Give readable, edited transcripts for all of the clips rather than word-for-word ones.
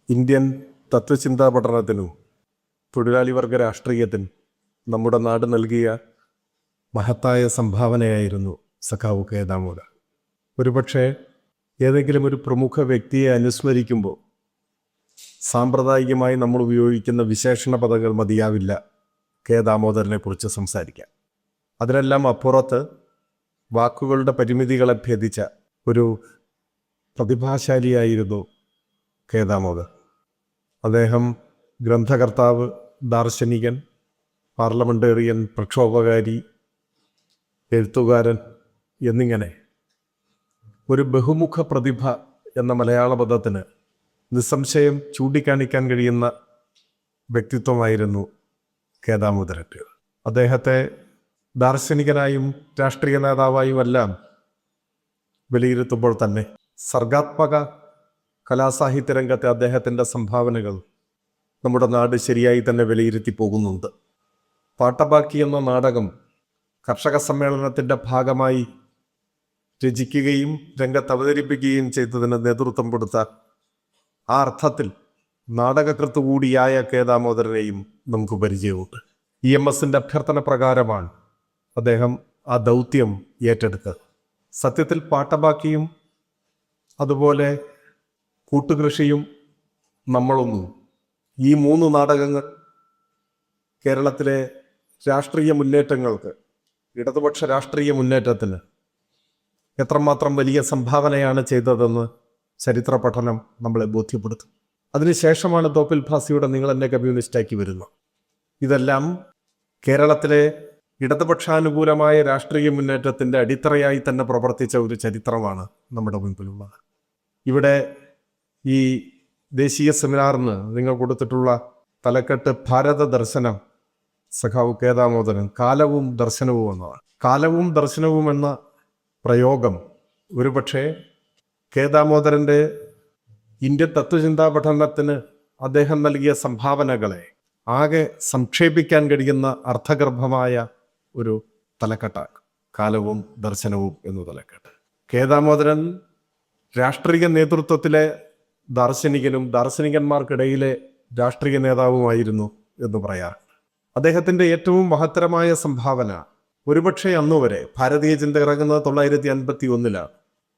Indian തത്വചിന്താ പഠനത്തിനും തൊഴിലാളി വർഗ രാഷ്ട്രീയത്തിനും നമ്മുടെ നാട് നൽകിയ മഹത്തായ സംഭാവനയായിരുന്നു സഖാവ് കെ ദാമോദർ. ഒരുപക്ഷെ ഏതെങ്കിലും ഒരു പ്രമുഖ വ്യക്തിയെ അനുസ്മരിക്കുമ്പോൾ സാമ്പ്രദായികമായി നമ്മൾ ഉപയോഗിക്കുന്ന വിശേഷണ പദങ്ങൾ മതിയാവില്ല കെ ദാമോദരനെ കുറിച്ച് സംസാരിക്കാൻ. അതിനെല്ലാം അപ്പുറത്ത് വാക്കുകളുടെ പരിമിതികളെ ഭേദിച്ച ഒരു പ്രതിഭാശാലിയായിരുന്നു കെ ദാമോദർ. അദ്ദേഹം ഗ്രന്ഥകർത്താവ്, ദാർശനികൻ, പാർലമെൻറ്റേറിയൻ, പ്രക്ഷോഭകാരി, എഴുത്തുകാരൻ എന്നിങ്ങനെ ഒരു ബഹുമുഖ പ്രതിഭ എന്ന മലയാള പദത്തിന് നിസ്സംശയം ചൂണ്ടിക്കാണിക്കാൻ കഴിയുന്ന വ്യക്തിത്വമായിരുന്നു കെ ദാമോദരൻ. അദ്ദേഹത്തെ ദാർശനികനായും രാഷ്ട്രീയ നേതാവായും എല്ലാം വിലയിരുത്തുമ്പോൾ തന്നെ സർഗാത്മക കലാസാഹിത്യ രംഗത്തെ അദ്ദേഹത്തിൻ്റെ സംഭാവനകൾ നമ്മുടെ നാട് ശരിയായി തന്നെ വിലയിരുത്തി പോകുന്നുണ്ട്. പാട്ടബാക്കി എന്ന നാടകം കർഷക സമ്മേളനത്തിൻ്റെ ഭാഗമായി രചിക്കുകയും രംഗത്ത് അവതരിപ്പിക്കുകയും ചെയ്തതിന് നേതൃത്വം കൊടുത്ത ആ അർത്ഥത്തിൽ നാടകകൃത്ത് കൂടിയായ കെ ദാമോദരനെയും നമുക്ക് പരിചയമുണ്ട്. EMSൻ്റെ അഭ്യർത്ഥന പ്രകാരമാണ് അദ്ദേഹം ആ ദൗത്യം ഏറ്റെടുത്തത്. സത്യത്തിൽ പാട്ടബാക്കിയും അതുപോലെ കൂട്ടുകൃഷിയും നമ്മളൊന്നും, ഈ 3 നാടകങ്ങൾ കേരളത്തിലെ രാഷ്ട്രീയ മുന്നേറ്റങ്ങൾക്ക്, ഇടതുപക്ഷ രാഷ്ട്രീയ മുന്നേറ്റത്തിന് എത്രമാത്രം വലിയ സംഭാവനയാണ് ചെയ്തതെന്ന് ചരിത്ര പഠനം നമ്മളെ ബോധ്യപ്പെടുത്തും. അതിനുശേഷമാണ് തോപ്പിൽ ഭാസിയുടെ നിങ്ങൾ എന്നെ കമ്മ്യൂണിസ്റ്റാക്കി വരുന്നത്. ഇതെല്ലാം കേരളത്തിലെ ഇടതുപക്ഷാനുകൂലമായ രാഷ്ട്രീയ മുന്നേറ്റത്തിൻ്റെ അടിത്തറയായി തന്നെ പ്രവർത്തിച്ച ഒരു ചരിത്രമാണ് നമ്മുടെ മുൻപിലുള്ളത്. ഇവിടെ ഈ ദേശീയ സെമിനാറിന് നിങ്ങൾ കൊടുത്തിട്ടുള്ള തലക്കെട്ട് ഭാരത ദർശനം സഖാവ് കെ ദാമോദരൻ, കാലവും ദർശനവും എന്നതാണ്. കാലവും ദർശനവും എന്ന പ്രയോഗം ഒരുപക്ഷെ കെ ദാമോദരൻ്റെ ഇന്ത്യൻ തത്വചിന്താ പഠനത്തിന് അദ്ദേഹം നൽകിയ സംഭാവനകളെ ആകെ സംക്ഷേപിക്കാൻ കഴിയുന്ന അർത്ഥഗർഭമായ ഒരു തലക്കെട്ടാണ് കാലവും ദർശനവും എന്ന തലക്കെട്ട്. കെ ദാമോദരൻ രാഷ്ട്രീയ നേതൃത്വത്തിലെ ദാർശനികനും ദാർശനികന്മാർക്കിടയിലെ രാഷ്ട്രീയ നേതാവുമായിരുന്നു എന്ന് പറയാറുണ്ട്. അദ്ദേഹത്തിൻ്റെ ഏറ്റവും മഹത്തരമായ സംഭാവന ഒരുപക്ഷെ അന്നുവരെ, ഭാരതീയ ചിന്ത ഇറങ്ങുന്നത് 1951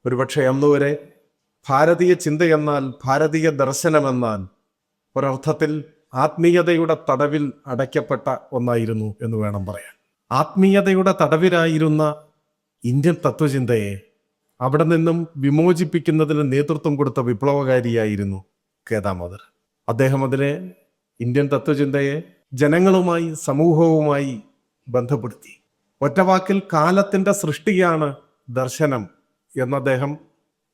ഒരുപക്ഷെ അന്നുവരെ ഭാരതീയ ചിന്തയെന്നാൽ, ഭാരതീയ ദർശനമെന്നാൽ ഒരർത്ഥത്തിൽ ആത്മീയതയുടെ തടവിൽ അടയ്ക്കപ്പെട്ട ഒന്നായിരുന്നു എന്ന് വേണം പറയാൻ. ആത്മീയതയുടെ തടവിലായിരുന്ന ഇന്ത്യൻ തത്വചിന്തയെ അവിടെ നിന്നും വിമോചിപ്പിക്കുന്നതിന് നേതൃത്വം കൊടുത്ത വിപ്ലവകാരിയായിരുന്നു കെ ദാമോദർ. അദ്ദേഹം അതിനെ, ഇന്ത്യൻ തത്വചിന്തയെ ജനങ്ങളുമായി, സമൂഹവുമായി ബന്ധപ്പെടുത്തി. ഒറ്റവാക്കിൽ കാലത്തിൻ്റെ സൃഷ്ടിയാണ് ദർശനം എന്ന് അദ്ദേഹം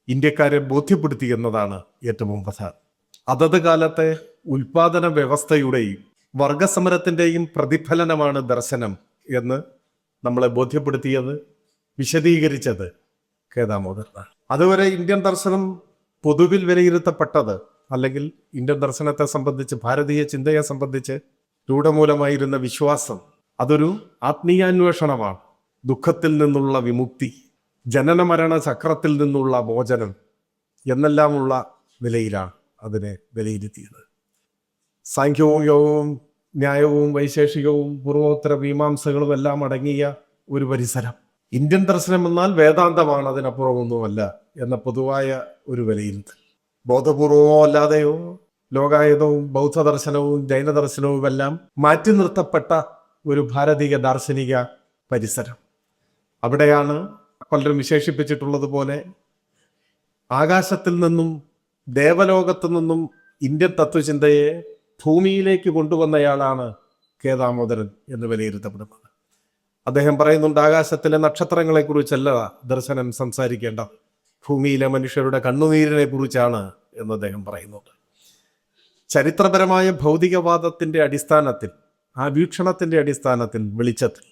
ഇന്ത്യക്കാരെ ബോധ്യപ്പെടുത്തി എന്നതാണ് ഏറ്റവും പ്രധാനം. അതത് കാലത്തെ ഉൽപാദന വ്യവസ്ഥയുടെയും വർഗസമരത്തിൻ്റെയും പ്രതിഫലനമാണ് ദർശനം എന്ന് നമ്മളെ ബോധ്യപ്പെടുത്തിയത്, വിശദീകരിച്ചത് കെ ദാമോദരനാണ്. അതുവരെ ഇന്ത്യൻ ദർശനം പൊതുവിൽ വിലയിരുത്തപ്പെട്ടത്, അല്ലെങ്കിൽ ഇന്ത്യൻ ദർശനത്തെ സംബന്ധിച്ച്, ഭാരതീയ ചിന്തയെ സംബന്ധിച്ച് രൂഢമൂലമായിരുന്ന വിശ്വാസം, അതൊരു ആത്മീയാന്വേഷണമാണ്. ദുഃഖത്തിൽ നിന്നുള്ള വിമുക്തി, ജനന മരണ ചക്രത്തിൽ നിന്നുള്ള മോചനം എന്നെല്ലാമുള്ള നിലയിലാണ് അതിനെ വിലയിരുത്തിയത്. സാഖ്യവും യോഗവും ന്യായവും വൈശേഷികവും പൂർവോത്തര മീമാംസകളും എല്ലാം അടങ്ങിയ ഒരു പരിസരം. ഇന്ത്യൻ ദർശനം എന്നാൽ വേദാന്തമാണ്, അതിനപ്പുറമൊന്നുമല്ല എന്ന പൊതുവായ ഒരു വിലയിരുത്തൽ. ബോധപൂർവമോ അല്ലാതെയോ ലോകായതവും ബൗദ്ധ ദർശനവും ജൈന ദർശനവും എല്ലാം മാറ്റി നിർത്തപ്പെട്ട ഒരു ഭാരതീയ ദാർശനിക പരിസരം. അവിടെയാണ് പലരും വിശേഷിപ്പിച്ചിട്ടുള്ളതുപോലെ ആകാശത്തിൽ നിന്നും, ദേവലോകത്തു നിന്നും ഇന്ത്യൻ തത്വചിന്തയെ ഭൂമിയിലേക്ക് കൊണ്ടുവന്നയാളാണ് കെ ദാമോദരൻ എന്ന് വിലയിരുത്തപ്പെടുന്നത്. അദ്ദേഹം പറയുന്നുണ്ട്, ആകാശത്തിലെ നക്ഷത്രങ്ങളെക്കുറിച്ചല്ല ദർശനം സംസാരിക്കേണ്ട, ഭൂമിയിലെ മനുഷ്യരുടെ കണ്ണുനീരിനെ കുറിച്ചാണ് എന്ന് അദ്ദേഹം പറയുന്നുണ്ട്. ചരിത്രപരമായ ഭൗതികവാദത്തിൻ്റെ അടിസ്ഥാനത്തിൽ, ആ വീക്ഷണത്തിൻ്റെ അടിസ്ഥാനത്തിൽ, വെളിച്ചത്തിൽ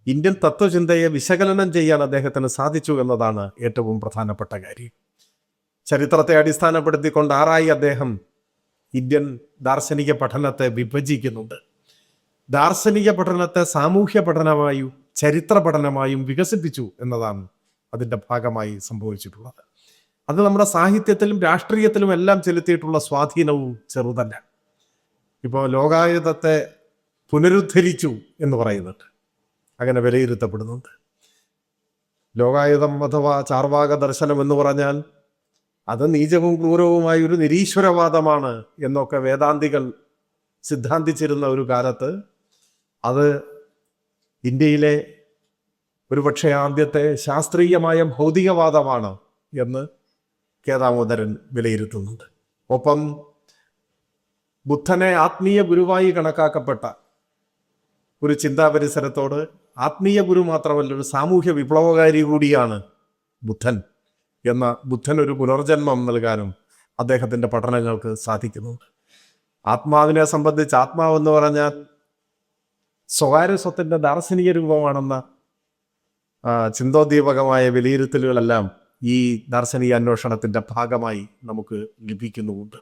ഇന്ത്യൻ തത്വചിന്തയെ വിശകലനം ചെയ്യാൻ അദ്ദേഹത്തിന് സാധിച്ചു എന്നതാണ് ഏറ്റവും പ്രധാനപ്പെട്ട കാര്യം. ചരിത്രത്തെ അടിസ്ഥാനപ്പെടുത്തിക്കൊണ്ട് ആറായി അദ്ദേഹം ഇന്ത്യൻ ദാർശനിക പഠനത്തെ വിഭജിക്കുന്നുണ്ട്. ദാർശനിക പഠനത്തെ സാമൂഹ്യ പഠനമായും ചരിത്ര പഠനമായും വികസിപ്പിച്ചു എന്നതാണ് അതിൻ്റെ ഭാഗമായി സംഭവിച്ചിട്ടുള്ളത്. അത് നമ്മുടെ സാഹിത്യത്തിലും രാഷ്ട്രീയത്തിലും എല്ലാം ചെലുത്തിയിട്ടുള്ള സ്വാധീനവും ചെറുതല്ല. ഇപ്പോൾ ലോകായുധത്തെ പുനരുദ്ധരിച്ചു എന്ന് പറയുന്നുണ്ട്, അങ്ങനെ വിലയിരുത്തപ്പെടുന്നുണ്ട്. ലോകായുധം അഥവാ ചാർവാക ദർശനം എന്ന് പറഞ്ഞാൽ അത് നീചവും ക്രൂരവുമായ ഒരു നിരീശ്വരവാദമാണ് എന്നൊക്കെ വേദാന്തികൾ സിദ്ധാന്തിച്ചിരുന്ന ഒരു കാലത്ത് അത് ഇന്ത്യയിലെ ഒരുപക്ഷെ ആദ്യത്തെ ശാസ്ത്രീയമായ ഭൗതികവാദമാണ് എന്ന് കെ ദാമോദരൻ വിലയിരുത്തുന്നുണ്ട്. ഒപ്പം ബുദ്ധനെ ആത്മീയ ഗുരുവായി കണക്കാക്കപ്പെട്ട ഒരു ചിന്താപരിസരത്തോട് ആത്മീയ ഗുരു മാത്രമല്ല, ഒരു സാമൂഹ്യ വിപ്ലവകാരി കൂടിയാണ് ബുദ്ധൻ എന്ന ബുദ്ധൻ ഒരു പുനർജന്മം നൽകാനും അദ്ദേഹത്തിൻ്റെ പഠനങ്ങൾക്ക് സാധിക്കുന്നുണ്ട്. ആത്മാവിനെ സംബന്ധിച്ച് ആത്മാവെന്ന് പറഞ്ഞാൽ സ്വകാര്യ സ്വത്തിൻ്റെ ദാർശനിക രൂപമാണെന്ന ചിന്തോദ്ദീപകമായ വിലയിരുത്തലുകളെല്ലാം ഈ ദാർശനിക അന്വേഷണത്തിൻ്റെ ഭാഗമായി നമുക്ക് ലഭിക്കുന്നുമുണ്ട്.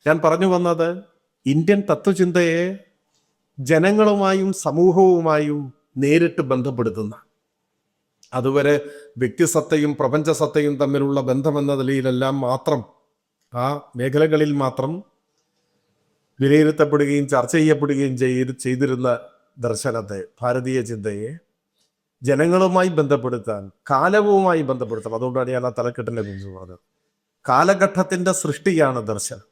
ഞാൻ പറഞ്ഞു വന്നത് ഇന്ത്യൻ തത്വചിന്തയെ ജനങ്ങളുമായും സമൂഹവുമായും നേരിട്ട് ബന്ധപ്പെടുത്തുന്ന, അതുവരെ വ്യക്തിസത്തയും പ്രപഞ്ചസത്തയും തമ്മിലുള്ള ബന്ധമെന്ന നിലയിലെല്ലാം മാത്രം ആ മേഖലകളിൽ മാത്രം വിലയിരുത്തപ്പെടുകയും ചർച്ച ചെയ്യപ്പെടുകയും ചെയ്തിരുന്ന ദർശനത്തെ, ഭാരതീയ ചിന്തയെ ജനങ്ങളുമായി ബന്ധപ്പെടുത്താൻ, കാലവുമായി ബന്ധപ്പെടുത്താം. അതുകൊണ്ടാണ് ഞാൻ ആ തലക്കെട്ടിനെ കുറിച്ച് പറഞ്ഞത്. കാലഘട്ടത്തിൻ്റെ സൃഷ്ടിയാണ് ദർശനം.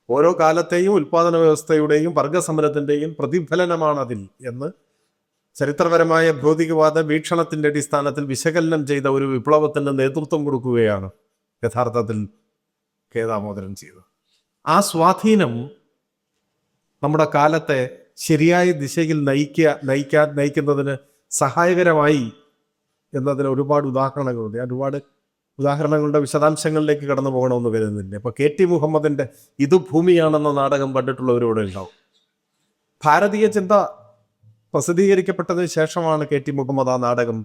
ഓരോ കാലത്തെയും ഉൽപാദന വ്യവസ്ഥയുടെയും വർഗസമരത്തിൻ്റെയും പ്രതിഫലനമാണ് അതിൽ എന്ന് ചരിത്രപരമായ ഭൗതികവാദ വീക്ഷണത്തിൻ്റെ അടിസ്ഥാനത്തിൽ വിശകലനം ചെയ്ത ഒരു വിപ്ലവത്തിന് നേതൃത്വം കൊടുക്കുകയാണ് യഥാർത്ഥത്തിൽ കെ ദാമോദരൻ ചെയ്തത്. ആ സ്വാധീനം നമ്മുടെ കാലത്തെ ശരിയായ ദിശയിൽ നയിക്കുന്നതിന് സഹായകരമായി എന്നതിന് ഒരുപാട് ഉദാഹരണങ്ങളുണ്ട്. ഞാൻ ഒരുപാട് ഉദാഹരണങ്ങളുടെ വിശദാംശങ്ങളിലേക്ക് കടന്നു പോകണമെന്ന് വരുന്നില്ല. ഇപ്പോൾ കെ ടി മുഹമ്മദിൻ്റെ ഇത് ഭൂമിയാണെന്ന നാടകം കണ്ടിട്ടുള്ളവരോട് ഉണ്ടാവും. ഭാരതീയ ചിന്ത പ്രസിദ്ധീകരിക്കപ്പെട്ടതിന് ശേഷമാണ് കെ ടി മുഹമ്മദ് ആ നാടകം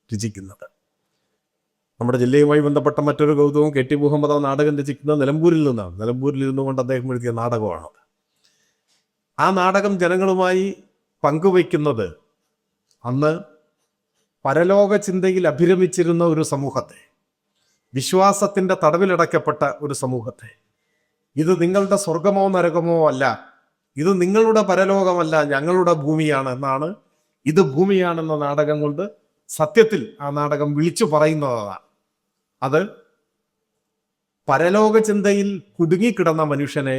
രചിക്കുന്നത്. നമ്മുടെ ജില്ലയുമായി ബന്ധപ്പെട്ട മറ്റൊരു കൗതുകവും, കെ ടി മുഹമ്മദ് ആ നാടകം രചിക്കുന്നത് നിലമ്പൂരിൽ നിന്നാണ്. നിലമ്പൂരിൽ ഇരുന്നുകൊണ്ട് അദ്ദേഹം എഴുതിയ നാടകമാണ്. ആ നാടകം ജനങ്ങളുമായി പങ്കുവയ്ക്കുന്നത് അന്ന് പരലോക ചിന്തയിൽ അഭിരമിച്ചിരുന്ന ഒരു സമൂഹത്തെ, വിശ്വാസത്തിൻ്റെ തടവിലടക്കപ്പെട്ട ഒരു സമൂഹത്തെ, ഇത് നിങ്ങളുടെ സ്വർഗമോ നരകമോ അല്ല, ഇത് നിങ്ങളുടെ പരലോകമല്ല, ഞങ്ങളുടെ ഭൂമിയാണ് എന്നാണ് ഇത് ഭൂമിയാണെന്ന നാടകം കൊണ്ട് സത്യത്തിൽ ആ നാടകം വിളിച്ചു പറയുന്നതാണ്. അത് പരലോക ചിന്തയിൽ കുടുങ്ങിക്കിടന്ന മനുഷ്യനെ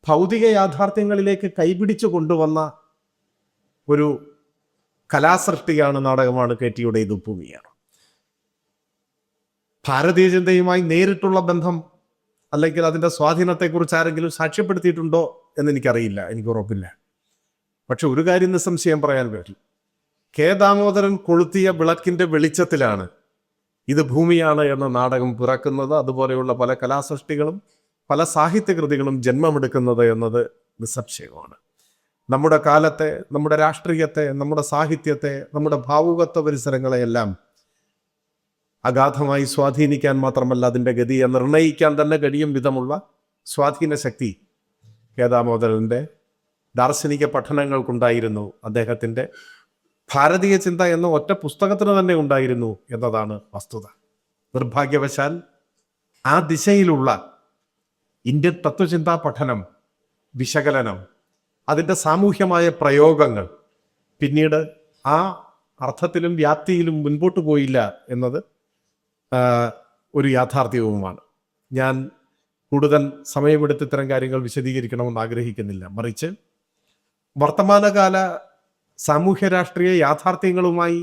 ഭൗതിക യാഥാർത്ഥ്യങ്ങളിലേക്ക് കൈപിടിച്ചു കൊണ്ടുവന്ന ഒരു കലാസൃഷ്ടിയാണ്, നാടകമാണ് കെ ടിയുടെ ഇത് ഭൂമിയാണ്. ഭാരതീയ ചിന്തയുമായി നേരിട്ടുള്ള ബന്ധം അല്ലെങ്കിൽ അതിൻ്റെ സ്വാധീനത്തെക്കുറിച്ച് ആരെങ്കിലും സാക്ഷ്യപ്പെടുത്തിയിട്ടുണ്ടോ എന്നെനിക്കറിയില്ല, എനിക്ക് ഉറപ്പില്ല. പക്ഷെ ഒരു കാര്യം നിസ്സംശയം പറയാൻ പറ്റും, കെ ദാമോദരൻ കൊളുത്തിയ വിളക്കിൻ്റെ വെളിച്ചത്തിലാണ് ഇത് ഭൂമിയാണ് എന്ന നാടകം പിറക്കുന്നത്. അതുപോലെയുള്ള പല കലാസൃഷ്ടികളും പല സാഹിത്യകൃതികളും ജന്മമെടുക്കുന്നത് എന്നത് നിസ്സംശയമാണ്. നമ്മുടെ കാലത്തെ, നമ്മുടെ രാഷ്ട്രീയത്തെ, നമ്മുടെ സാഹിത്യത്തെ, നമ്മുടെ ഭാവുകത്വ പരിസരങ്ങളെയെല്ലാം അഗാധമായി സ്വാധീനിക്കാൻ മാത്രമല്ല അതിൻ്റെ ഗതിയെ നിർണ്ണയിക്കാൻ തന്നെ കഴിയും വിധമുള്ള സ്വാധീന ശക്തി കെ ദാമോദരൻ്റെ ദാർശനിക പഠനങ്ങൾക്കുണ്ടായിരുന്നു. അദ്ദേഹത്തിൻ്റെ ഭാരതീയ ചിന്ത എന്ന ഒറ്റ പുസ്തകത്തിന് തന്നെ ഉണ്ടായിരുന്നു എന്നതാണ് വസ്തുത. നിർഭാഗ്യവശാൽ ആ ദിശയിലുള്ള ഇന്ത്യൻ തത്വചിന്താ പഠനം, വിശകലനം, അതിൻ്റെ സാമൂഹ്യമായ പ്രയോഗങ്ങൾ പിന്നീട് ആ അർത്ഥത്തിലും വ്യാപ്തിയിലും മുൻപോട്ട് പോയില്ല എന്നത് ഒരു യാഥാർത്ഥ്യവുമാണ്. ഞാൻ കൂടുതൽ സമയമെടുത്ത് ഇത്തരം കാര്യങ്ങൾ വിശദീകരിക്കണമെന്ന് ആഗ്രഹിക്കുന്നില്ല. മറിച്ച് വർത്തമാനകാല സാമൂഹ്യ രാഷ്ട്രീയ യാഥാർത്ഥ്യങ്ങളുമായി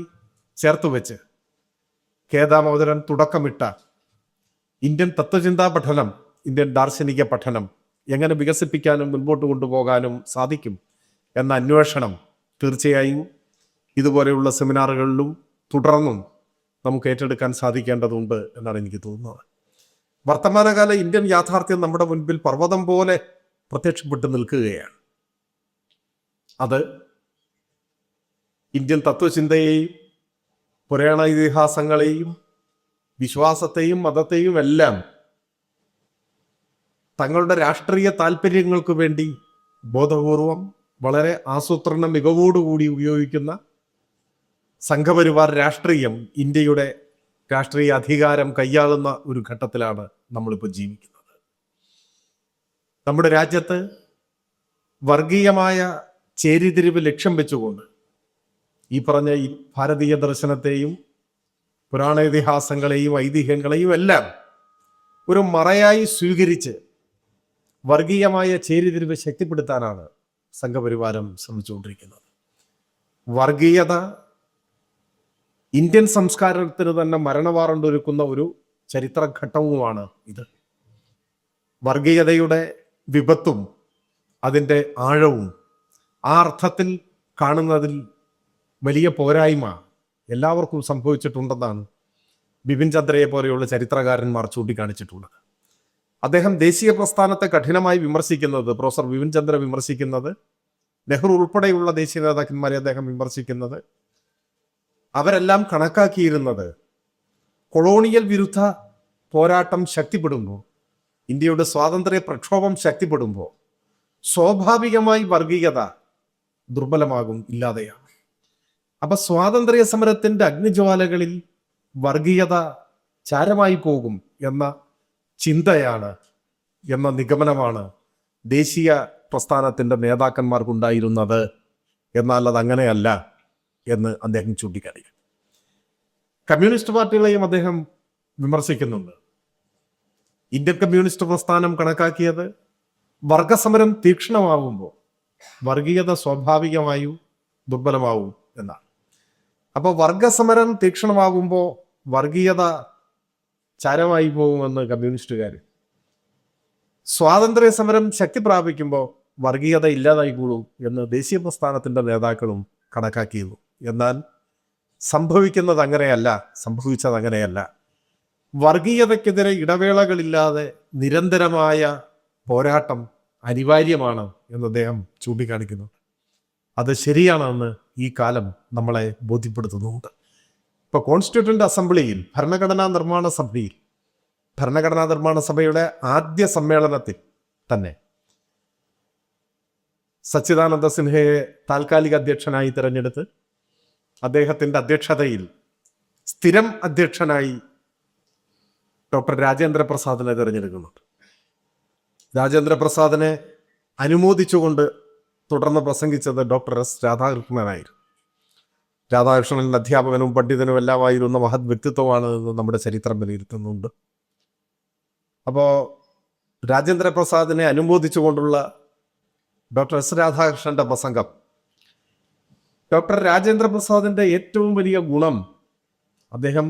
ചേർത്തുവെച്ച് കെ ദാമോദരൻ തുടക്കമിട്ട ഇന്ത്യൻ തത്വചിന്താ പഠനം, ഇന്ത്യൻ ദാർശനിക പഠനം എങ്ങനെ വികസിപ്പിക്കാനും മുൻപോട്ട് കൊണ്ടുപോകാനും സാധിക്കും എന്ന അന്വേഷണം തീർച്ചയായും ഇതുപോലെയുള്ള സെമിനാറുകളിലും തുടർന്നും നമുക്ക് ഏറ്റെടുക്കാൻ സാധിക്കേണ്ടതുണ്ട് എന്നാണ് എനിക്ക് തോന്നുന്നത്. വർത്തമാനകാല ഇന്ത്യൻ യാഥാർത്ഥ്യം നമ്മുടെ മുൻപിൽ പർവ്വതം പോലെ പ്രത്യക്ഷപ്പെട്ട് നിൽക്കുകയാണ്. അത് ഇന്ത്യൻ തത്വചിന്തയെയും പുരാണ ഇതിഹാസങ്ങളെയും വിശ്വാസത്തെയും മതത്തെയും എല്ലാം തങ്ങളുടെ രാഷ്ട്രീയ താല്പര്യങ്ങൾക്ക് വേണ്ടി ബോധപൂർവം വളരെ ആസൂത്രണ മികവോടുകൂടി ഉപയോഗിക്കുന്ന സംഘപരിവാർ രാഷ്ട്രീയം ഇന്ത്യയുടെ രാഷ്ട്രീയ അധികാരം കൈയാളുന്ന ഒരു ഘട്ടത്തിലാണ് നമ്മളിപ്പോൾ ജീവിക്കുന്നത്. നമ്മുടെ രാജ്യത്ത് വർഗീയമായ ചേരിതിരിവ് ലക്ഷ്യം വെച്ചുകൊണ്ട് ഈ പറഞ്ഞ ഈ ഭാരതീയ ദർശനത്തെയും പുരാണ ഇതിഹാസങ്ങളെയും ഐതിഹ്യങ്ങളെയും എല്ലാം ഒരു മറയായി സ്വീകരിച്ച് വർഗീയമായ ചേരിതിരിവ് ശക്തിപ്പെടുത്താനാണ് സംഘപരിവാരം ശ്രമിച്ചുകൊണ്ടിരിക്കുന്നത്. വർഗീയത ഇന്ത്യൻ സംസ്കാരത്തിന് തന്നെ മരണവാറണ്ടൊരുക്കുന്ന ഒരു ചരിത്രഘട്ടവുമാണ് ഇത്. വർഗീയതയുടെ വിപത്തും അതിൻ്റെ ആഴവും ആ അർത്ഥത്തിൽ കാണുന്നതിൽ വലിയ പോരായ്മ എല്ലാവർക്കും സംഭവിച്ചിട്ടുണ്ടെന്നാണ് ബിപിൻ ചന്ദ്രയെ പോലെയുള്ള ചരിത്രകാരന്മാർ ചൂണ്ടിക്കാണിച്ചിട്ടുള്ളത്. അദ്ദേഹം ദേശീയ പ്രസ്ഥാനത്തെ കഠിനമായി വിമർശിക്കുന്നത്, പ്രൊഫസർ ബിപിൻ ചന്ദ്ര വിമർശിക്കുന്നത്, നെഹ്റു ഉൾപ്പെടെയുള്ള ദേശീയ നേതാക്കന്മാരെ അദ്ദേഹം വിമർശിക്കുന്നത്, അവരെല്ലാം കണക്കാക്കിയിരുന്നത് കൊളോണിയൽ വിരുദ്ധ പോരാട്ടം ശക്തിപ്പെടുമ്പോൾ, ഇന്ത്യയുടെ സ്വാതന്ത്ര്യ പ്രക്ഷോഭം ശക്തിപ്പെടുമ്പോൾ സ്വാഭാവികമായി വർഗീയത ദുർബലമാകും, ഇല്ലാതെയാണ്. അപ്പൊ സ്വാതന്ത്ര്യ സമരത്തിന്റെ അഗ്നിജ്വാലകളിൽ വർഗീയത ചാരമായി പോകും എന്ന ചിന്തയാണ്, എന്ന നിഗമനമാണ് ദേശീയ പ്രസ്ഥാനത്തിന്റെ നേതാക്കന്മാർക്കുണ്ടായിരുന്നത്. എന്നാൽ അത് അങ്ങനെയല്ല എന്ന് അദ്ദേഹം ചൂണ്ടിക്കാണിക്കും. കമ്മ്യൂണിസ്റ്റ് പാർട്ടികളെയും അദ്ദേഹം വിമർശിക്കുന്നുണ്ട്. ഇന്ത്യൻ കമ്മ്യൂണിസ്റ്റ് പ്രസ്ഥാനം കണക്കാക്കിയത് വർഗസമരം തീക്ഷ്ണമാവുമ്പോൾ വർഗീയത സ്വാഭാവികമായും ദുർബലമാവും എന്നാണ്. അപ്പോൾ വർഗസമരം തീക്ഷ്ണമാകുമ്പോൾ വർഗീയത ചാരമായി പോകുമെന്ന് കമ്മ്യൂണിസ്റ്റുകാർ, സ്വാതന്ത്ര്യ സമരം ശക്തി പ്രാപിക്കുമ്പോൾ വർഗീയത ഇല്ലാതായിക്കൂടും എന്ന് ദേശീയ പ്രസ്ഥാനത്തിന്റെ നേതാക്കളും കണക്കാക്കിയിരുന്നു. എന്നാൽ സംഭവിച്ചത് അങ്ങനെയല്ല. വർഗീയതയ്ക്കെതിരെ ഇടവേളകളില്ലാതെ നിരന്തരമായ പോരാട്ടം അനിവാര്യമാണ് എന്ന് അദ്ദേഹം ചൂണ്ടിക്കാണിക്കുന്നു. അത് ശരിയാണെന്ന് ഈ കാലം നമ്മളെ ബോധ്യപ്പെടുത്തുന്നുണ്ട്. ഇപ്പോൾ കോൺസ്റ്റിറ്റ്യൂവന്റ് അസംബ്ലിയിൽ, ഭരണഘടനാ നിർമ്മാണ സഭയുടെ ആദ്യ സമ്മേളനത്തിൽ തന്നെ സച്ചിദാനന്ദ സിൻഹയെ താൽക്കാലിക അധ്യക്ഷനായി തിരഞ്ഞെടുത്ത് അദ്ദേഹത്തിന്റെ അധ്യക്ഷതയിൽ സ്ഥിരം അധ്യക്ഷനായി ഡോക്ടർ രാജേന്ദ്ര പ്രസാദിനെ തിരഞ്ഞെടുക്കുന്നുണ്ട്. രാജേന്ദ്ര പ്രസാദിനെ അനുമോദിച്ചുകൊണ്ട് തുടർന്ന് പ്രസംഗിച്ചത് ഡോക്ടർ എസ് രാധാകൃഷ്ണനായിരുന്നു. രാധാകൃഷ്ണൻ അധ്യാപകനും പണ്ഡിതനും എല്ലാമായിരുന്ന മഹത് വ്യക്തിത്വമാണ് എന്ന് നമ്മുടെ ചരിത്രം വിലയിരുത്തുന്നുണ്ട്. അപ്പോൾ രാജേന്ദ്ര പ്രസാദിനെ അനുമോദിച്ചുകൊണ്ടുള്ള ഡോക്ടർ എസ് രാധാകൃഷ്ണന്റെ പ്രസംഗം, ഡോക്ടർ രാജേന്ദ്ര പ്രസാദിന്റെ ഏറ്റവും വലിയ ഗുണം അദ്ദേഹം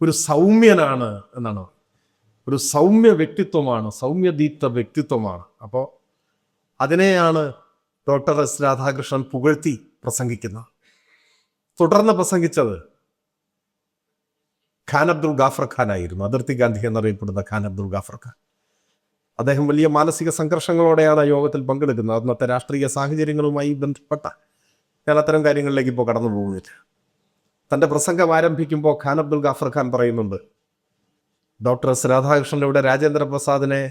ഒരു സൗമ്യനാണ് എന്നാണ്, ഒരു സൗമ്യ വ്യക്തിത്വമാണ്, സൗമ്യദീപ്ത വ്യക്തിത്വമാണ്. അപ്പോൾ അതിനെയാണ് ഡോക്ടർ എസ് രാധാകൃഷ്ണൻ പുകഴ്ത്തി പ്രസംഗിക്കുന്നത്. തുടർന്ന് പ്രസംഗിച്ചത് ഖാൻ അബ്ദുൾ ഗാഫർ ഖാൻ ആയിരുന്നു, അതിർത്തി ഗാന്ധി എന്നറിയപ്പെടുന്ന ഖാൻ അബ്ദുൾ ഗാഫർ ഖാൻ. അദ്ദേഹം വലിയ മാനസിക സംഘർഷങ്ങളോടെയാണ് യോഗത്തിൽ പങ്കെടുക്കുന്നത്. അന്നത്തെ രാഷ്ട്രീയ സാഹചര്യങ്ങളുമായി ബന്ധപ്പെട്ട ഞാൻ അത്തരം കാര്യങ്ങളിലേക്ക് ഇപ്പോൾ കടന്നു പോകുന്നില്ല. തൻ്റെ പ്രസംഗം ആരംഭിക്കുമ്പോൾ ഖാൻ അബ്ദുൾ ഗാഫർ ഖാൻ പറയുന്നുണ്ട്, ഡോക്ടർ എസ് രാധാകൃഷ്ണനിലൂടെ രാജേന്ദ്ര പ്രസാദിനെ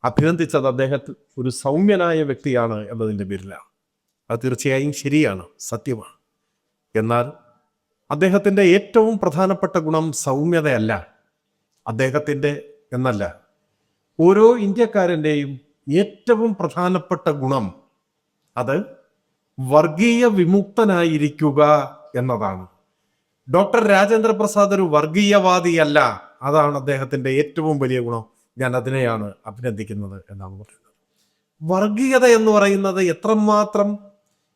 അഭിനന്ദിച്ചത് അദ്ദേഹത്തിൽ ഒരു സൗമ്യനായ വ്യക്തിയാണ് എന്നതിൻ്റെ പേരിലാണ്. അത് തീർച്ചയായും ശരിയാണ്, സത്യമാണ്. എന്നാൽ അദ്ദേഹത്തിൻ്റെ ഏറ്റവും പ്രധാനപ്പെട്ട ഗുണം സൗമ്യതയല്ല, അദ്ദേഹത്തിൻ്റെ എന്നല്ല, ഓരോ ഇന്ത്യക്കാരൻ്റെയും ഏറ്റവും പ്രധാനപ്പെട്ട ഗുണം അത് വർഗീയ വിമുക്തനായിരിക്കുക എന്നതാണ്. ഡോക്ടർ രാജേന്ദ്ര പ്രസാദ് ഒരു വർഗീയവാദിയല്ല, അതാണ് അദ്ദേഹത്തിൻ്റെ ഏറ്റവും വലിയ ഗുണം. ഞാൻ അതിനെയാണ് അഭിനന്ദിക്കുന്നത് എന്നാണ് പറയുന്നത്. വർഗീയത എന്ന് പറയുന്നത് എത്രമാത്രം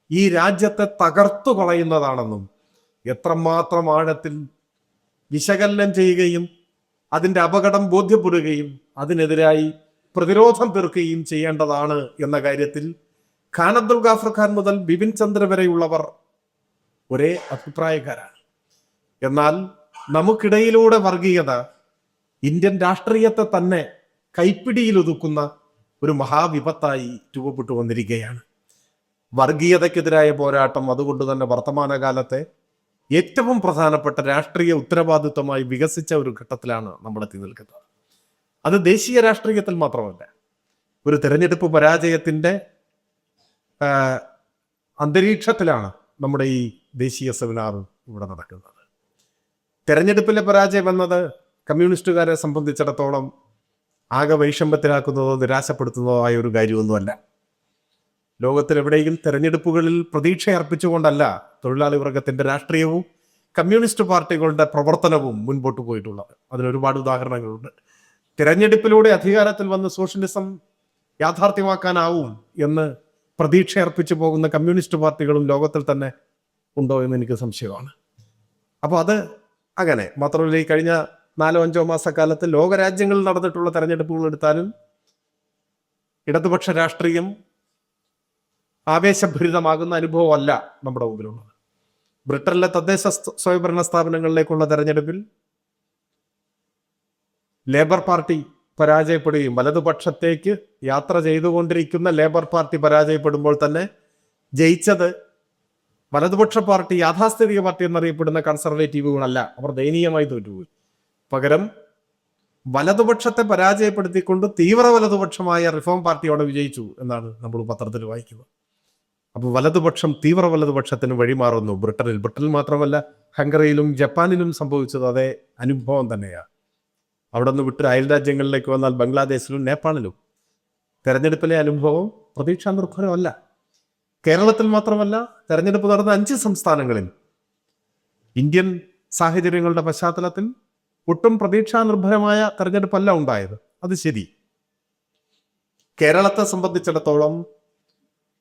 ഈ രാജ്യത്തെ തകർത്തു കളയുന്നതാണെന്നും എത്രമാത്രം ആഴത്തിൽ വിശകലനം ചെയ്യുകയും അതിൻ്റെ അപകടം ബോധ്യപ്പെടുകയും അതിനെതിരായി പ്രതിരോധം തീർക്കുകയും ചെയ്യേണ്ടതാണ് എന്ന കാര്യത്തിൽ ഖാൻ അബ്ദുൾ ഗാഫർ ഖാൻ മുതൽ ബിപിൻ ചന്ദ്ര വരെയുള്ളവർ ഒരേ അഭിപ്രായക്കാരാണ്. എന്നാൽ നമുക്കിടയിലൂടെ വർഗീയത ഇന്ത്യൻ രാഷ്ട്രീയത്തെ തന്നെ കൈപ്പിടിയിലൊതുക്കുന്ന ഒരു മഹാവിപത്തായി രൂപപ്പെട്ടു വന്നിരിക്കുകയാണ്. വർഗീയതയ്ക്കെതിരായ പോരാട്ടം അതുകൊണ്ട് തന്നെ വർത്തമാനകാലത്തെ ഏറ്റവും പ്രധാനപ്പെട്ട രാഷ്ട്രീയ ഉത്തരവാദിത്വമായി വികസിച്ച ഒരു ഘട്ടത്തിലാണ് നമ്മളെത്തി നിൽക്കുന്നത്. അത് ദേശീയ രാഷ്ട്രീയത്തിൽ മാത്രമല്ല, ഒരു തെരഞ്ഞെടുപ്പ് പരാജയത്തിൻ്റെ അന്തരീക്ഷത്തിലാണ് നമ്മുടെ ഈ ദേശീയ സെമിനാർ ഇവിടെ നടക്കുന്നത്. തെരഞ്ഞെടുപ്പിലെ പരാജയം എന്നത് കമ്മ്യൂണിസ്റ്റുകാരെ സംബന്ധിച്ചിടത്തോളം ആകെ വൈഷമ്യത്തിലാക്കുന്നതോ നിരാശപ്പെടുത്തുന്നതോ ആയ ഒരു കാര്യമൊന്നുമല്ല. ലോകത്തിലെവിടെയും തെരഞ്ഞെടുപ്പുകളിൽ പ്രതീക്ഷ അർപ്പിച്ചുകൊണ്ടല്ല തൊഴിലാളി വർഗത്തിന്റെ രാഷ്ട്രീയവും കമ്മ്യൂണിസ്റ്റ് പാർട്ടികളുടെ പ്രവർത്തനവും മുൻപോട്ട് പോയിട്ടുള്ളത്. അതിനൊരുപാട് ഉദാഹരണങ്ങളുണ്ട്. തിരഞ്ഞെടുപ്പിലൂടെ അധികാരത്തിൽ വന്ന് സോഷ്യലിസം യാഥാർത്ഥ്യമാക്കാനാവും എന്ന് പ്രതീക്ഷ അർപ്പിച്ചു പോകുന്ന കമ്മ്യൂണിസ്റ്റ് പാർട്ടികളും ലോകത്തിൽ തന്നെ ഉണ്ടോ എന്ന് എനിക്ക് സംശയമാണ്. അപ്പോൾ അത് അങ്ങനെ മാത്രമല്ല, ഈ കഴിഞ്ഞ 4-5 മാസക്കാലത്ത് ലോകരാജ്യങ്ങളിൽ നടന്നിട്ടുള്ള തെരഞ്ഞെടുപ്പുകൾ എടുത്താലും ഇടതുപക്ഷ രാഷ്ട്രീയം ആവേശഭരിതമാകുന്ന അനുഭവമല്ല നമ്മുടെ മുമ്പിലുള്ളത്. ബ്രിട്ടനിലെ തദ്ദേശ സ്വയംഭരണ സ്ഥാപനങ്ങളിലേക്കുള്ള തെരഞ്ഞെടുപ്പിൽ ലേബർ പാർട്ടി പരാജയപ്പെടുകയും വലതുപക്ഷത്തേക്ക് യാത്ര ചെയ്തുകൊണ്ടിരിക്കുന്ന ലേബർ പാർട്ടി പരാജയപ്പെടുമ്പോൾ തന്നെ ജയിച്ചത് വലതുപക്ഷ പാർട്ടി, യാഥാസ്ഥിതിക പാർട്ടി എന്നറിയപ്പെടുന്ന കൺസർവേറ്റീവുകളല്ല. അവർ ദയനീയമായി തോറ്റുപോയി. പകരം വലതുപക്ഷത്തെ പരാജയപ്പെടുത്തിക്കൊണ്ട് തീവ്ര വലതുപക്ഷമായ റിഫോം പാർട്ടിയോടെ വിജയിച്ചു എന്നാണ് നമ്മൾ പത്രത്തിൽ വായിക്കുന്നത്. അപ്പോൾ വലതുപക്ഷം തീവ്ര വലതുപക്ഷത്തിന് വഴിമാറുന്നു ബ്രിട്ടനിൽ. ബ്രിട്ടനിൽ മാത്രമല്ല, ഹംഗറിയിലും ജപ്പാനിലും സംഭവിച്ചത് അതേ അനുഭവം തന്നെയാണ്. അവിടെ നിന്ന് വിട്ട് അയൽ രാജ്യങ്ങളിലേക്ക് വന്നാൽ ബംഗ്ലാദേശിലും നേപ്പാളിലും തെരഞ്ഞെടുപ്പിലെ അനുഭവം പ്രതീക്ഷാ നിർഭരമല്ല. കേരളത്തിൽ മാത്രമല്ല, തെരഞ്ഞെടുപ്പ് നടന്ന 5 സംസ്ഥാനങ്ങളിൽ ഇന്ത്യൻ സാഹചര്യങ്ങളുടെ പശ്ചാത്തലത്തിൽ ഒട്ടും പ്രതീക്ഷാ നിർഭരമായ തെരഞ്ഞെടുപ്പല്ല ഉണ്ടായത്. അത് ശരി. കേരളത്തെ സംബന്ധിച്ചിടത്തോളം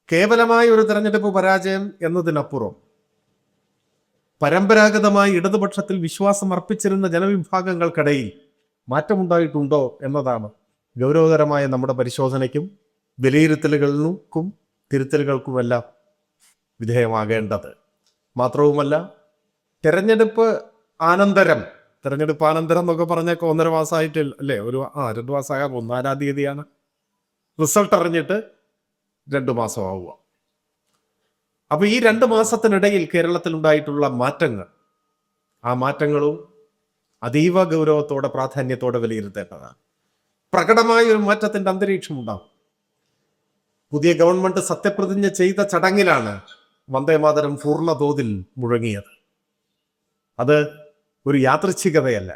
കേവലമായ ഒരു തെരഞ്ഞെടുപ്പ് പരാജയം എന്നതിനപ്പുറം പരമ്പരാഗതമായി ഇടതുപക്ഷത്തിൽ വിശ്വാസം അർപ്പിച്ചിരുന്ന ജനവിഭാഗങ്ങൾക്കിടയിൽ മാറ്റമുണ്ടായിട്ടുണ്ടോ എന്നതാണ് ഗൗരവകരമായ നമ്മുടെ പരിശോധനയ്ക്കും വിലയിരുത്തലുകൾക്കും തിരുത്തലുകൾക്കുമെല്ലാം വിധേയമാകേണ്ടത്. മാത്രവുമല്ല, തെരഞ്ഞെടുപ്പ് ആനന്തരം എന്നൊക്കെ പറഞ്ഞൊക്കെ 1.5 മാസമായിട്ട് അല്ലേ, 2 മാസമാകാൻ പോകുന്നു. 4-ാം തീയതിയാണ് റിസൾട്ട് അറിഞ്ഞിട്ട് 2 മാസമാവുക. അപ്പൊ ഈ 2 മാസത്തിനിടയിൽ കേരളത്തിൽ ഉണ്ടായിട്ടുള്ള മാറ്റങ്ങൾ, ആ മാറ്റങ്ങളും അതീവ ഗൗരവത്തോടെ പ്രാധാന്യത്തോടെ വിലയിരുത്തേണ്ടതാണ്. പ്രകടമായ ഒരു മാറ്റത്തിന്റെ അന്തരീക്ഷം ഉണ്ടാകും. പുതിയ ഗവൺമെന്റ് സത്യപ്രതിജ്ഞ ചെയ്ത ചടങ്ങിലാണ് വന്ദേമാതരം പൂർണ്ണ തോതിൽ മുഴങ്ങിയത്. അത് ഒരു യാദൃച്ഛികതയല്ല.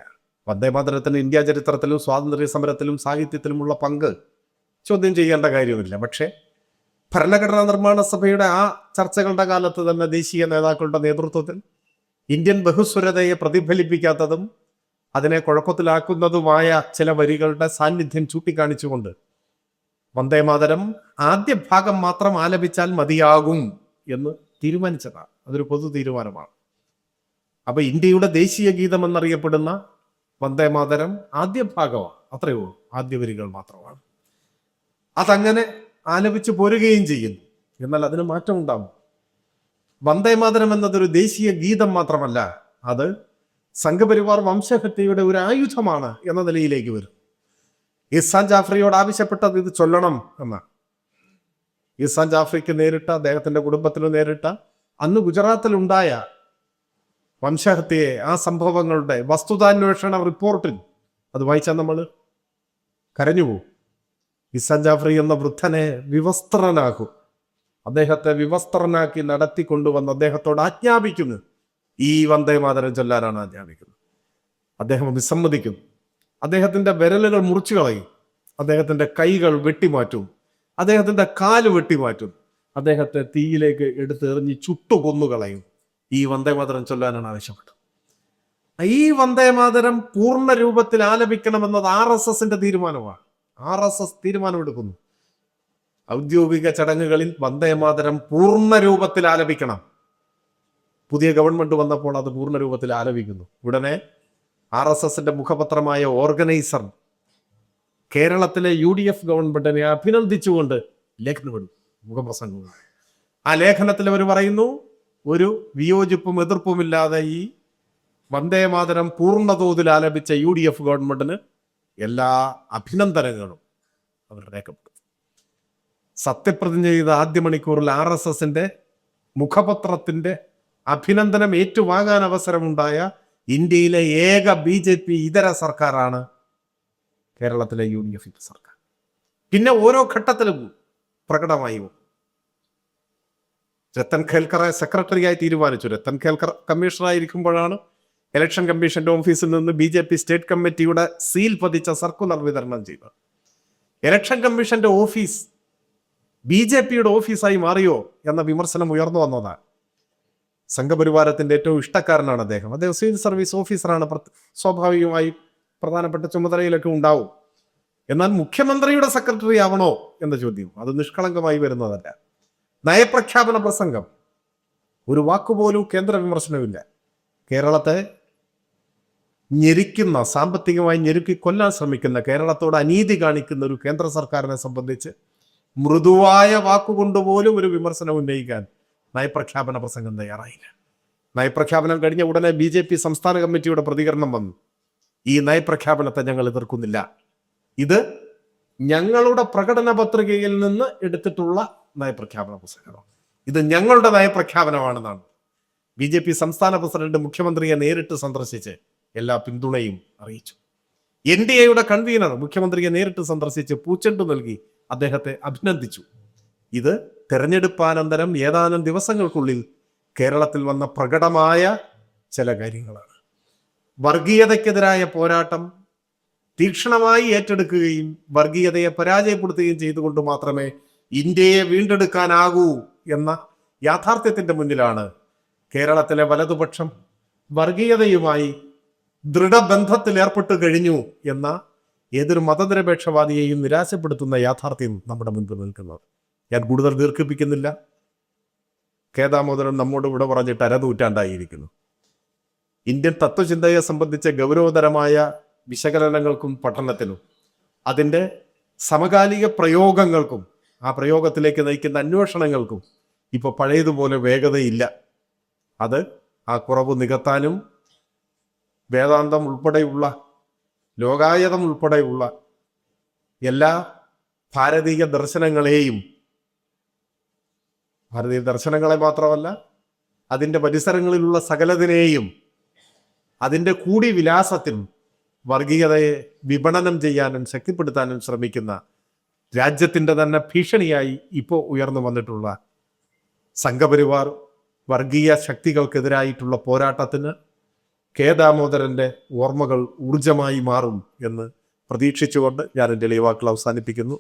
വന്ദേമാതരത്തിന് ഇന്ത്യ ചരിത്രത്തിലും സ്വാതന്ത്ര്യ സമരത്തിലും സാഹിത്യത്തിലുമുള്ള പങ്ക് ചോദ്യം ചെയ്യേണ്ട കാര്യമില്ല. പക്ഷേ ഭരണഘടനാ നിർമ്മാണ സഭയുടെ ആ ചർച്ചകളുടെ കാലത്ത് തന്നെ ദേശീയ നേതാക്കളുടെ നേതൃത്വത്തിൽ ഇന്ത്യൻ ബഹുസ്വരതയെ പ്രതിഫലിപ്പിക്കാത്തതും അതിനെ കുഴപ്പത്തിലാക്കുന്നതുമായ ചില വരികളുടെ സാന്നിധ്യം ചൂണ്ടിക്കാണിച്ചുകൊണ്ട് വന്ദേമാതരം ആദ്യ ഭാഗം മാത്രം ആലപിച്ചാൽ മതിയാകും എന്ന് തീരുമാനിച്ചതാണ്. അതൊരു പൊതു തീരുമാനമാണ്. അപ്പൊ ഇന്ത്യയുടെ ദേശീയ ഗീതം എന്നറിയപ്പെടുന്ന വന്ദേമാതരം ആദ്യ ഭാഗമാണ്. അത്രയേ ഉള്ളൂ, ആദ്യ വരികൾ മാത്രമാണ്. അതങ്ങനെ ആലപിച്ചു പോരുകയും ചെയ്യുന്നു. എന്നാൽ അതിന് മാറ്റം ഉണ്ടാവും. വന്ദേമാതരം എന്നതൊരു ദേശീയ ഗീതം മാത്രമല്ല, അത് സംഘപരിവാർ വംശഹത്യയുടെ ഒരു ആയുധമാണ് എന്ന നിലയിലേക്ക് വരും. ഇഹ്സാൻ ജാഫ്രിയോട് ആവശ്യപ്പെട്ടത് ഇത് ചൊല്ലണം എന്നാണ്. ഇഹ്സാൻ ജാഫ്രിക്ക് നേരിട്ട, അദ്ദേഹത്തിന്റെ കുടുംബത്തിന് നേരിട്ട അന്ന് ഗുജറാത്തിലുണ്ടായ വംശഹത്യയെ, ആ സംഭവങ്ങളുടെ വസ്തുതാന്വേഷണ റിപ്പോർട്ടിൽ അത് വായിച്ചാൽ നമ്മൾ കരഞ്ഞുപോകും. ഇഹ്സാൻ ജാഫ്രി എന്ന വൃദ്ധനെ വിവസ്ത്രനാക്കും, അദ്ദേഹത്തെ വിവസ്ത്രനാക്കി നടത്തിക്കൊണ്ടുവന്ന് അദ്ദേഹത്തോട് ആജ്ഞാപിക്കുന്നു, ഈ വന്ദേമാതരം ചൊല്ലാനാണ് ആജ്ഞാപിക്കുന്നത്. അദ്ദേഹം വിസമ്മതിക്കുന്നു. അദ്ദേഹത്തിന്റെ വിരലുകൾ മുറിച്ചു കളയും, അദ്ദേഹത്തിന്റെ കൈകൾ വെട്ടിമാറ്റും, അദ്ദേഹത്തിന്റെ കാല് വെട്ടിമാറ്റും, അദ്ദേഹത്തെ തീയിലേക്ക് എടുത്തെറിഞ്ഞ് ചുട്ടുകൊന്നുകളയും. ഈ വന്ദേമാതരം ചൊല്ലാനാണ് ആവശ്യപ്പെട്ടത്. ഈ വന്ദേമാതരം പൂർണ്ണ രൂപത്തിൽ ആലപിക്കണമെന്നത് RSSന്റെ തീരുമാനമാണ്. RSS തീരുമാനമെടുക്കുന്നു. ഔദ്യോഗിക ചടങ്ങുകളിൽ വന്ദേമാതരം പൂർണ്ണ രൂപത്തിൽ ആലപിക്കണം. പുതിയ ഗവൺമെന്റ് വന്നപ്പോൾ അത് പൂർണ്ണ രൂപത്തിൽ ആലപിക്കുന്നു. ഉടനെ RSSന്റെ മുഖപത്രമായ ഓർഗനൈസർ കേരളത്തിലെ UDF ഗവൺമെന്റിനെ അഭിനന്ദിച്ചുകൊണ്ട് ലേഖനം വിടും, മുഖപ്രസംഗം. ആ ലേഖനത്തിൽ അവർ പറയുന്നു, ഒരു വിയോജിപ്പും എതിർപ്പുമില്ലാതെ ഈ വന്ദേമാതരം പൂർണ്ണതോതിൽ ആലപിച്ച UDF ഗവൺമെന്റിന് എല്ലാ അഭിനന്ദനങ്ങളും അവർ രേഖപ്പെടുത്തും. സത്യപ്രതിജ്ഞ ചെയ്ത ആദ്യ മണിക്കൂറിൽ RSSന്റെ മുഖപത്രത്തിന്റെ അഭിനന്ദനം ഏറ്റുവാങ്ങാൻ അവസരമുണ്ടായ ഇന്ത്യയിലെ ഏക BJP ഇതര സർക്കാരാണ് കേരളത്തിലെ UDF സർക്കാർ. പിന്നെ ഓരോ ഘട്ടത്തിലും പ്രകടമായി രത്തൻ ഖേൽക്കറെ സെക്രട്ടറിയായി തീരുമാനിച്ചു. രത്തൻ ഖേൽക്കർ കമ്മീഷണറായിരിക്കുമ്പോഴാണ് ഇലക്ഷൻ കമ്മീഷന്റെ ഓഫീസിൽ നിന്ന് BJP സ്റ്റേറ്റ് കമ്മിറ്റിയുടെ സീൽ പതിച്ച സർക്കുലർ വിതരണം ചെയ്തു. ഇലക്ഷൻ കമ്മീഷന്റെ ഓഫീസ് BJPയുടെ ഓഫീസായി മാറിയോ എന്ന വിമർശനം ഉയർന്നു വന്നതാണ്. സംഘപരിവാരത്തിന്റെ ഏറ്റവും ഇഷ്ടക്കാരനാണ് അദ്ദേഹം. സിവിൽ സർവീസ് ഓഫീസറാണ്, സ്വാഭാവികമായി പ്രധാനപ്പെട്ട ചുമതലയിലൊക്കെ ഉണ്ടാവും. എന്നാൽ മുഖ്യമന്ത്രിയുടെ സെക്രട്ടറി ആവണോ എന്ന ചോദ്യം അത് നിഷ്കളങ്കമായി വരുന്നതല്ല. നയപ്രഖ്യാപന പ്രസംഗം, ഒരു വാക്കുപോലും കേന്ദ്ര വിമർശനമില്ല. കേരളത്തെ ഞെരിക്കുന്ന, സാമ്പത്തികമായി ഞെരുക്കി കൊല്ലാൻ ശ്രമിക്കുന്ന, കേരളത്തോട് അനീതി കാണിക്കുന്ന ഒരു കേന്ദ്ര സർക്കാരിനെ സംബന്ധിച്ച് മൃദുവായ വാക്കുകൊണ്ടുപോലും ഒരു വിമർശനം ഉന്നയിക്കാൻ നയപ്രഖ്യാപന പ്രസംഗം തയ്യാറായില്ല. നയപ്രഖ്യാപനം കഴിഞ്ഞ ഉടനെ BJP സംസ്ഥാന കമ്മിറ്റിയുടെ പ്രതികരണം വന്നു. ഈ നയപ്രഖ്യാപനത്തെ ഞങ്ങൾ എതിർക്കുന്നില്ല, ഇത് ഞങ്ങളുടെ പ്രകടന പത്രികയിൽ നിന്ന് എടുത്തിട്ടുള്ള നയപ്രഖ്യാപന പുസ്തകമാണ്, ഇത് ഞങ്ങളുടെ നയപ്രഖ്യാപനമാണെന്നാണ്. BJP സംസ്ഥാന പ്രസിഡന്റ് മുഖ്യമന്ത്രിയെ നേരിട്ട് സന്ദർശിച്ച് എല്ലാ പിന്തുണയും അറിയിച്ചു. NDAയുടെ കൺവീനർ മുഖ്യമന്ത്രിയെ നേരിട്ട് സന്ദർശിച്ച് പൂച്ചെണ്ടു നൽകി അദ്ദേഹത്തെ അഭിനന്ദിച്ചു. ഇത് തെരഞ്ഞെടുപ്പാനന്തരം ഏതാനും ദിവസങ്ങൾക്കുള്ളിൽ കേരളത്തിൽ വന്ന പ്രകടമായ ചില കാര്യങ്ങളാണ്. വർഗീയതയ്ക്കെതിരായ പോരാട്ടം തീക്ഷ്ണമായി ഏറ്റെടുക്കുകയും വർഗീയതയെ പരാജയപ്പെടുത്തുകയും ചെയ്തുകൊണ്ട് മാത്രമേ ഇന്ത്യയെ വീണ്ടെടുക്കാനാകൂ എന്ന യാഥാർത്ഥ്യത്തിന്റെ മുന്നിലാണ് കേരളത്തിലെ വലതുപക്ഷം വർഗീയതയുമായി ദൃഢബന്ധത്തിൽ ഏർപ്പെട്ടു കഴിഞ്ഞു എന്ന ഏതൊരു മതനിരപേക്ഷവാദിയെയും നിരാശപ്പെടുത്തുന്ന യാഥാർത്ഥ്യം നമ്മുടെ മുൻപിൽ നിൽക്കുന്നത്. ഞാൻ കൂടുതൽ ദീർഘിപ്പിക്കുന്നില്ല. ദാമോദരൻ നമ്മോട് ഇവിടെ പറഞ്ഞിട്ട് അരനൂറ്റാണ്ടായിരിക്കുന്നു. ഇന്ത്യൻ തത്വചിന്തയെ സംബന്ധിച്ച ഗൗരവതരമായ വിശകലനങ്ങൾക്കും പഠനത്തിനും അതിൻ്റെ സമകാലിക പ്രയോഗങ്ങൾക്കും ആ പ്രയോഗത്തിലേക്ക് നയിക്കുന്ന അന്വേഷണങ്ങൾക്കും ഇപ്പോൾ പഴയതുപോലെ വേഗതയില്ല. അത് ആ കുറവ് നികത്താനും വേദാന്തം ഉൾപ്പെടെയുള്ള, ലോകായതം ഉൾപ്പെടെയുള്ള എല്ലാ ഭാരതീയ ദർശനങ്ങളെ മാത്രമല്ല അതിൻ്റെ പരിസരങ്ങളിലുള്ള സകലതിനെയും അതിൻ്റെ കൂടി വിലാസത്തിനും വർഗീയതയെ വിപണനം ചെയ്യാനും ശക്തിപ്പെടുത്താനും ശ്രമിക്കുന്ന, രാജ്യത്തിൻ്റെ തന്നെ ഭീഷണിയായി ഇപ്പോൾ ഉയർന്നു വന്നിട്ടുള്ള സംഘപരിവാർ വർഗീയ ശക്തികൾക്കെതിരായിട്ടുള്ള പോരാട്ടത്തിന് ദാമോദരൻ്റെ ഓർമ്മകൾ ഊർജമായി മാറും എന്ന് പ്രതീക്ഷിച്ചുകൊണ്ട് ഞാൻ എൻ്റെ വാക്കുകൾ അവസാനിപ്പിക്കുന്നു.